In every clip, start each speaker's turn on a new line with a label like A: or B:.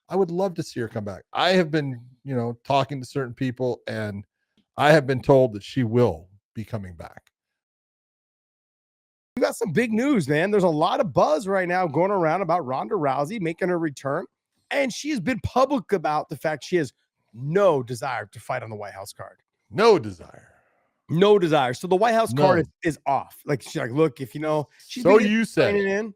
A: I would love to see her come back. I have been, talking to certain people, and I have been told that she will be coming back.
B: We got some big news, man. There's a lot of buzz right now going around about Ronda Rousey making her return. And she has been public about the fact she has no desire to fight on the White House card.
A: No desire.
B: No desire. So the White House card
A: None.
B: is off. Like, she's like, look, if she's
A: So
B: been
A: you
B: getting
A: said
B: training in.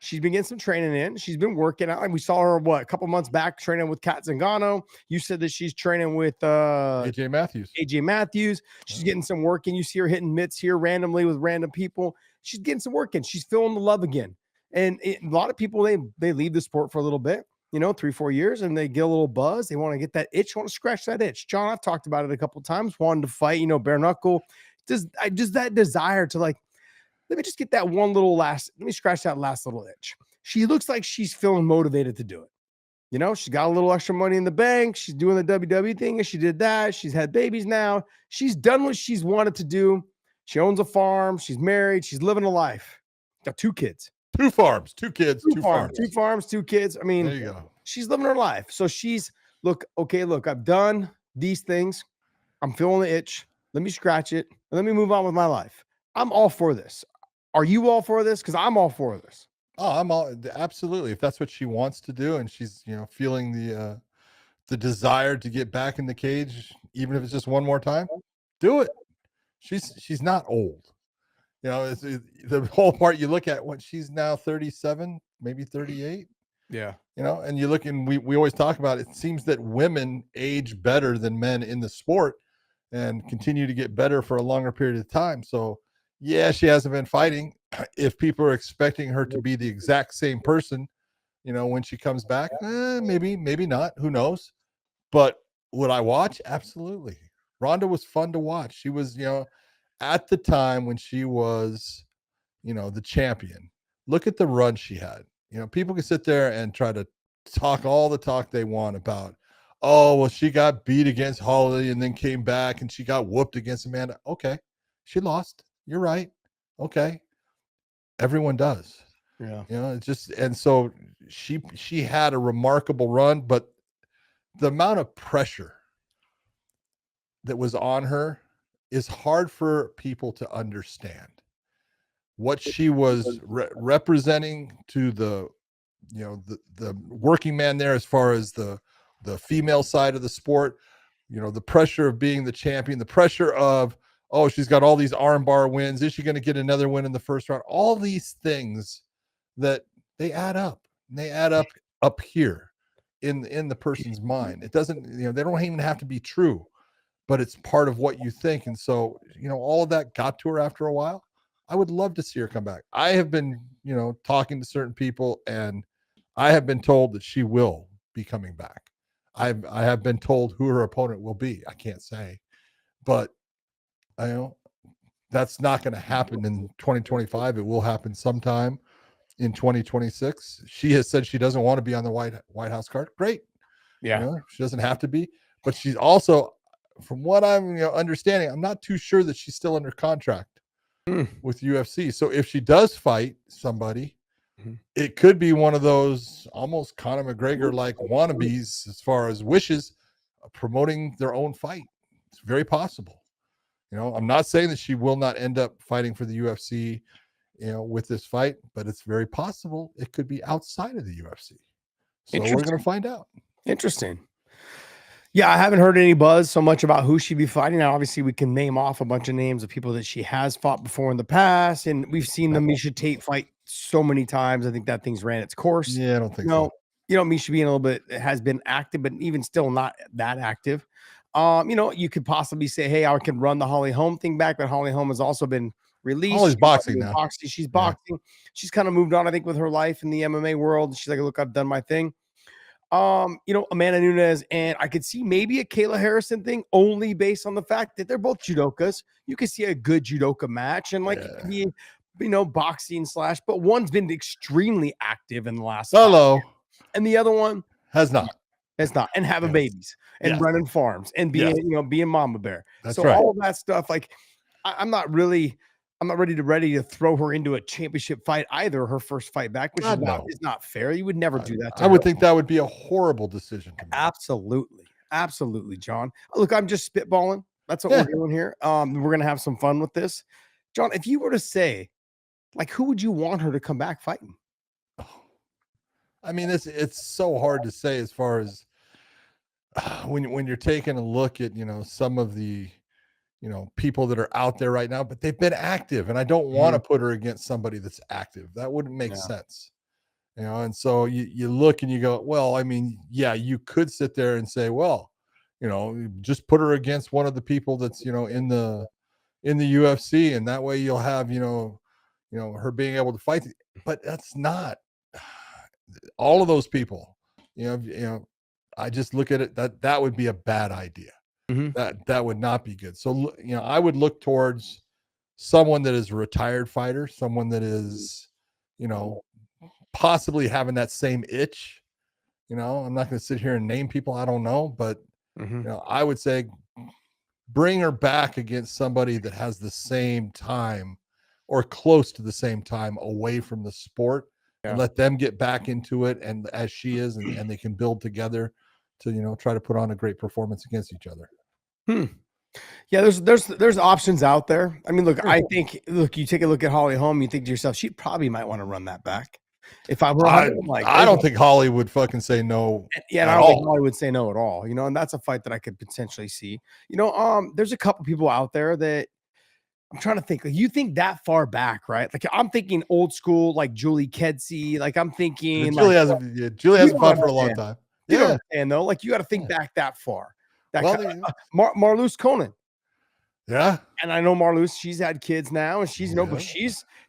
B: She's been getting some training in. She's been working out. Like, we saw her, a couple months back training with Kat Zingano. You said that she's training with
A: AJ Matthews.
B: She's getting some work in. You see her hitting mitts here randomly with random people. She's getting some work in. She's feeling the love again. And a lot of people, they leave the sport for a little bit, 3-4 years, and they get a little buzz. They want to get that itch, want to scratch that itch. John, I've talked about it a couple of times, wanting to fight, bare knuckle. Just that desire to, like, let me just get that let me scratch that last little itch. She looks like she's feeling motivated to do it. She's got a little extra money in the bank. She's doing the WWE thing, and she did that. She's had babies now. She's done what she's wanted to do. She owns a farm. She's married. She's living a life. Got 2 kids.
A: 2 farms, 2 kids, 2 farms.
B: 2 farms, 2 kids. I mean,
A: there you go.
B: She's living her life. So look, I've done these things. I'm feeling the itch. Let me scratch it. And let me move on with my life. I'm all for this. Are you all for this? Because I'm all for this.
A: Oh, I'm all absolutely. If that's what she wants to do, and she's feeling the desire to get back in the cage, even if it's just one more time, do it. She's not old. It's the whole part you look at when she's now 37, maybe 38.
B: Yeah.
A: And you look, and we always talk about it seems that women age better than men in the sport and continue to get better for a longer period of time. So yeah, she hasn't been fighting. If people are expecting her to be the exact same person, when she comes back, maybe not. Who knows? But would I watch? Absolutely. Ronda was fun to watch. She was, at the time when she was, the champion. Look at the run she had. People can sit there and try to talk all the talk they want about, oh, well, she got beat against Holly and then came back and she got whooped against Amanda. Okay. She lost. You're right. Okay. Everyone does.
B: Yeah.
A: It's just, and so she had a remarkable run, but the amount of pressure that was on her is hard for people to understand. What she was representing to the working man there, as far as the female side of the sport, the pressure of being the champion, the pressure of, oh, she's got all these armbar wins. Is she going to get another win in the first round? All these things that they add up, and they add up here in the person's mind. It doesn't, they don't even have to be true, but it's part of what you think. And so, all of that got to her after a while. I would love to see her come back. I have been, talking to certain people, and I have been told that she will be coming back. I have been told who her opponent will be. I can't say, but I know that's not going to happen in 2025. It will happen sometime in 2026. She has said she doesn't want to be on the White House card. Great.
B: Yeah.
A: She doesn't have to be, but she's also, from what I'm understanding, I'm not too sure that she's still under contract with UFC. So if she does fight somebody, it could be one of those almost Conor McGregor like wannabes as far as wishes promoting their own fight. It's very possible. I'm not saying that she will not end up fighting for the UFC, with this fight, but it's very possible it could be outside of the UFC. So we're going to find out.
B: Interesting. Yeah, I haven't heard any buzz so much about who she'd be fighting. Now, obviously, we can name off a bunch of names of people that she has fought before in the past, and we've seen the Miesha Tate fight so many times. I think that thing's ran its course.
A: Yeah, I don't think so.
B: Miesha being a little bit has been active, but even still not that active. You could possibly say, hey, I can run the Holly Holm thing back, but Holly Holm has also been released.
A: Holly's boxing now.
B: She's boxing. She's kind of moved on, I think, with her life in the MMA world. She's like, look, I've done my thing. Amanda Nunes, and I could see maybe a Kayla Harrison thing only based on the fact that they're both judokas. You could see a good judoka match, and it could be, boxing / but one's been extremely active in the last and the other one
A: has not,
B: and having babies and running farms and being, being mama bear.
A: That's
B: so
A: right.
B: All of that stuff, I'm not really I'm not ready to throw her into a championship fight either. Her first fight back, which
A: No.
B: is not fair. You would never do that to
A: I
B: her.
A: would think that would be a horrible decision to make.
B: Absolutely, John. Look, I'm just spitballing. That's what
A: Yeah.
B: we're doing here. We're gonna have some fun with this, John. If you were to say, like, who would you want her to come back fighting?
A: I mean, it's so hard to say as far as when you're taking a look at some of the people that are out there right now, but they've been active, and I don't want to put her against somebody that's active. That wouldn't make sense. And so you look and you go, well, I mean, yeah, you could sit there and say, well, just put her against one of the people that's in the UFC, and that way you'll have her being able to fight. But that's not all of those people. I just look at it that would be a bad idea. That would not be good. So I would look towards someone that is a retired fighter, someone that is possibly having that same itch. I'm not going to sit here and name people. I don't know, but I would say bring her back against somebody that has the same time or close to the same time away from the sport, and let them get back into it. And as she is, and they can build together to, try to put on a great performance against each other.
B: Yeah, there's options out there. I mean, look, I think, you take a look at Holly Holm, you think to yourself, she probably might want to run that back. If I were,
A: I don't think Holly would fucking say no.
B: Yeah, I don't think Holly would say no at all. And that's a fight that I could potentially see. There's a couple people out there that I'm trying to think. Like, you think that far back, right? Like, I'm thinking old school, like Julie Kedzie. Like, I'm thinking
A: Julie hasn't fought for a long time.
B: You don't understand though. Like, you got to think back that far. Marloes Conan.
A: Yeah.
B: And I know Marloes, she's had kids now, and she's but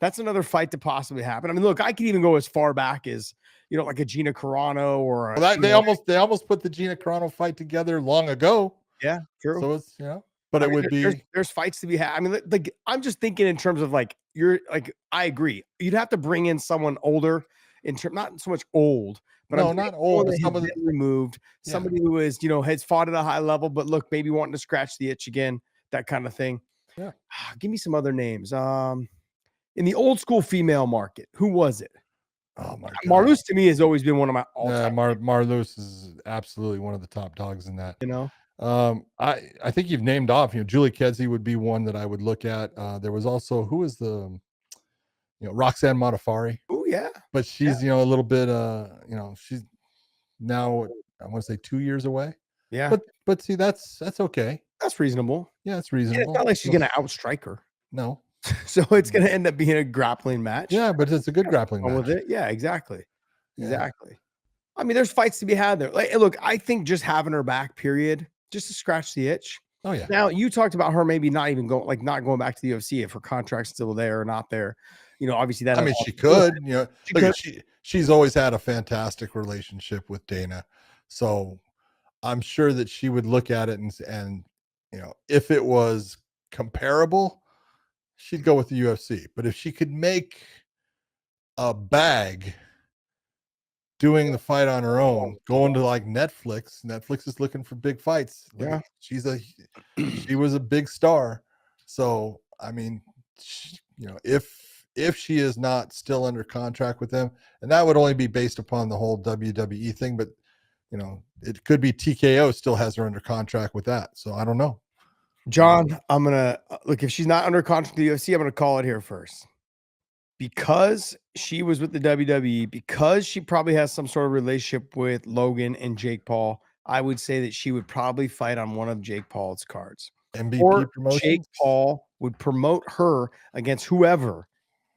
B: that's another fight to possibly happen. I mean, look, I could even go as far back as like a Gina Carano or
A: they almost put the Gina Carano fight together long ago.
B: Yeah, true.
A: So it's but it would be
B: there's fights to be had. I mean, like I'm just thinking in terms of like I agree. You'd have to bring in someone older not so much old, but
A: not old, but somebody
B: removed, somebody who is has fought at a high level, but look, maybe wanting to scratch the itch again, that kind of thing.
A: Yeah.
B: Give me some other names. In the old school female market, who was it?
A: Oh my God.
B: Marloes to me has always been one of my all-time.
A: Marloes is absolutely one of the top dogs in that. I think you've named off. Julie Kedzie would be one that I would look at. There was also who is the Roxanne Modafferi.
B: Oh yeah,
A: but she's a little bit she's now I want to say 2 years away.
B: Yeah,
A: but see that's okay.
B: That's reasonable.
A: Yeah, it's reasonable.
B: And it's not like she's gonna outstrike her.
A: No.
B: So it's gonna end up being a grappling match.
A: Yeah, but it's a good grappling match.
B: With it. Yeah, exactly. I mean, there's fights to be had there. Like, look, I think just having her back, period, just to scratch the itch.
A: Oh yeah.
B: Now you talked about her maybe not going back to the UFC if her contract's still there or not there. Obviously that.
A: I mean, she could. She's always had a fantastic relationship with Dana, so I'm sure that she would look at it and if it was comparable, she'd go with the UFC. But if she could make a bag doing the fight on her own, going to like Netflix is looking for big fights.
B: Yeah,
A: she was a big star. So I mean, if she is not still under contract with them, and that would only be based upon the whole WWE thing, but it could be TKO still has her under contract with that. So I don't know.
B: John, I'm gonna look, if she's not under contract with the UFC, I'm gonna call it here first. Because she was with the WWE, because she probably has some sort of relationship with Logan and Jake Paul, I would say that she would probably fight on one of Jake Paul's cards.
A: MVP promotions.
B: Jake Paul would promote her against whoever.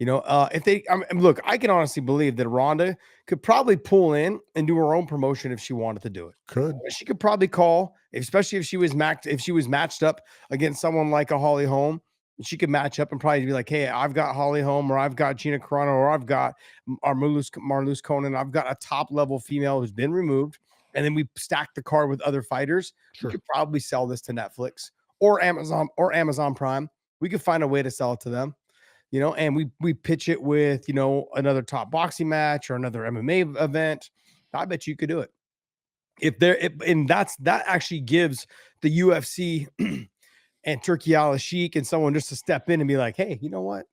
B: If they look, I can honestly believe that Ronda could probably pull in and do her own promotion if she wanted to do it. She could probably call, especially if she was matched up against someone like a Holly Holm. She could match up and probably be like, hey, I've got Holly Holm, or I've got Gina Carano, or I've got Marloes Conan. I've got a top level female who's been removed. And then we stack the card with other fighters. Sure. We could probably sell this to Netflix or Amazon Prime. We could find a way to sell it to them. And we pitch it with, another top boxing match or another MMA event. I bet you could do it. That actually gives the UFC and Turki Al Sheikh and someone just to step in and be like, hey, you know what?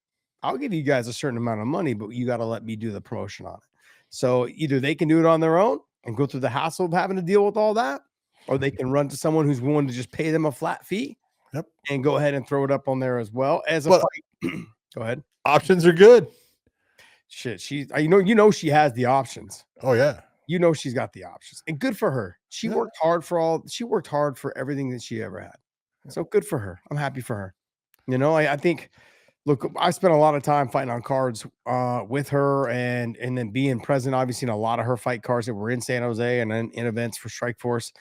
B: I'll give you guys a certain amount of money, but you got to let me do the promotion on it. So either they can do it on their own and go through the hassle of having to deal with all that, or they can run to someone who's willing to just pay them a flat fee and go ahead and throw it up on there as well as a fight. Go ahead.
A: Options are good.
B: Shit, she has the options.
A: Oh yeah.
B: She's got the options, and good for her. She worked hard for everything that she ever had. So good for her. I'm happy for her. I think, look, I spent a lot of time fighting on cards with her and then being present, obviously, in a lot of her fight cards that were in San Jose and in events for Strikeforce.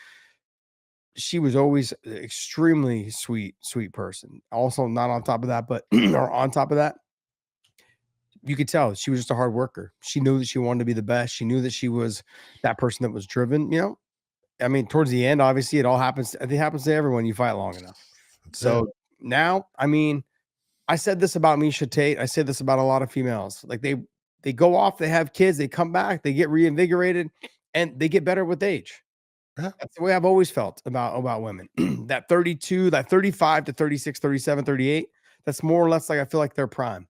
B: She was always extremely sweet person. Also, not on top of that, but or on top of that, you could tell she was just a hard worker. She knew that she wanted to be the best. She knew that she was that person that was driven. I mean, towards the end, obviously, it all happens. It happens to everyone you fight long enough. So now, I mean, I said this about Miesha Tate. I said this about a lot of females. Like they go off, they have kids, they come back, they get reinvigorated, and they get better with age.
A: Yeah.
B: That's the way I've always felt about women. That 32, that 35 to 36, 37, 38, that's more or less like I feel like their prime.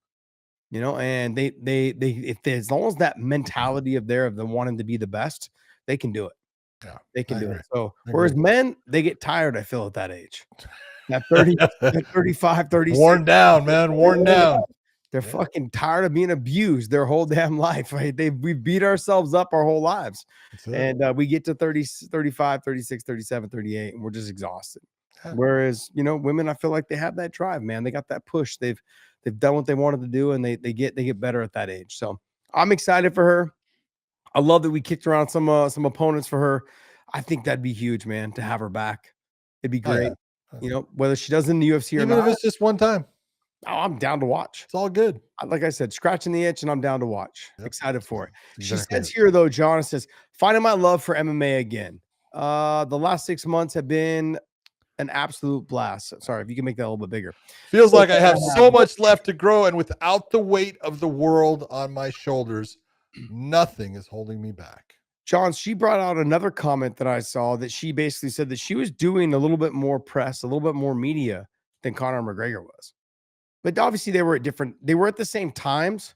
B: And they if as long as that mentality of them wanting to be the best, they can do it.
A: Yeah,
B: they can do it. So whereas men, they get tired, I feel, at that age. That 35, 36.
A: Worn down, man. Worn down.
B: They're fucking tired of being abused their whole damn life. Right? We beat ourselves up our whole lives. And we get to 30, 35, 36, 37, 38, and we're just exhausted. Yeah. Whereas, women, I feel like they have that drive, man. They got that push. They've done what they wanted to do, and they get better at that age. So I'm excited for her. I love that we kicked around some opponents for her. I think that'd be huge, man, to have her back. It'd be great. Whether she does in the UFC or not.
A: Even if it's just one time.
B: Oh, I'm down to watch.
A: It's all good.
B: Like I said, scratching the itch, and I'm down to watch. Yep. Excited for it. Exactly. She says here, though, John, says, finding my love for MMA again. The last 6 months have been an absolute blast. Sorry, if you can make that a little bit bigger.
A: Feels like I have so much left to grow, and without the weight of the world on my shoulders, nothing is holding me back.
B: John, she brought out another comment that I saw that she basically said that she was doing a little bit more press, a little bit more media than Conor McGregor was. But obviously they were at the same times,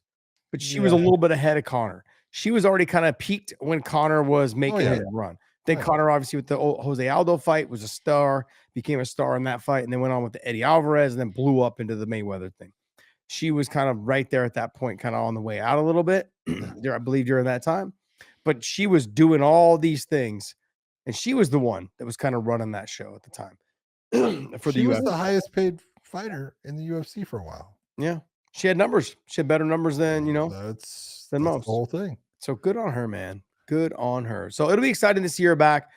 B: but she was a little bit ahead of Conor. She was already kind of peaked when Conor was making his run. Then Conor, obviously, with the Jose Aldo fight, was a star, became a star in that fight, and then went on with the Eddie Alvarez and then blew up into the Mayweather thing. She was kind of right there at that point, kind of on the way out a little bit, I believe, during that time. But she was doing all these things, and she was the one that was kind of running that show at the time.
A: She was the highest paid fighter in the UFC for a while.
B: Yeah. She had numbers. She had better numbers than,
A: that's
B: most.
A: The whole thing.
B: So good on her, man. Good on her. So it'll be exciting to see her back.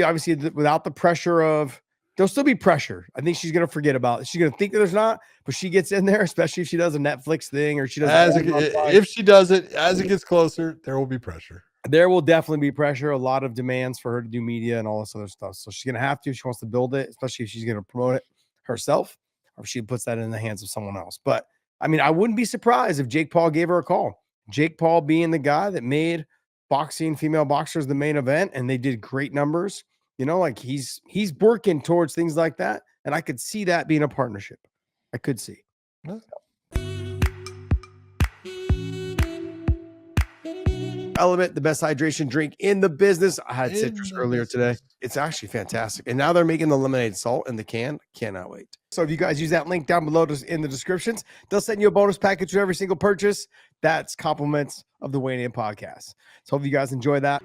B: Obviously, without the pressure of, there'll still be pressure. I think she's going to forget about it. She's going to think that there's not, but she gets in there, especially if she does a Netflix thing or she does.
A: If she does it, as it gets closer, there will be pressure.
B: There will definitely be pressure. A lot of demands for her to do media and all this other stuff. So she's going to have to. She wants to build it, especially if she's going to promote it herself or if she puts that in the hands of someone else. But I mean, I wouldn't be surprised if Jake Paul gave her a call. Jake Paul being the guy that made boxing, female boxers, the main event, and they did great numbers. Like he's working towards things like that. And I could see that being a partnership. I could see.
A: Yeah.
B: Element, the best hydration drink in the business. I had citrus earlier today. It's actually fantastic. And now they're making the lemonade salt in the can. Cannot wait. So if you guys use that link down below in the descriptions, they'll send you a bonus package for every single purchase. That's compliments of the Wayne In podcast. So hope you guys enjoy that.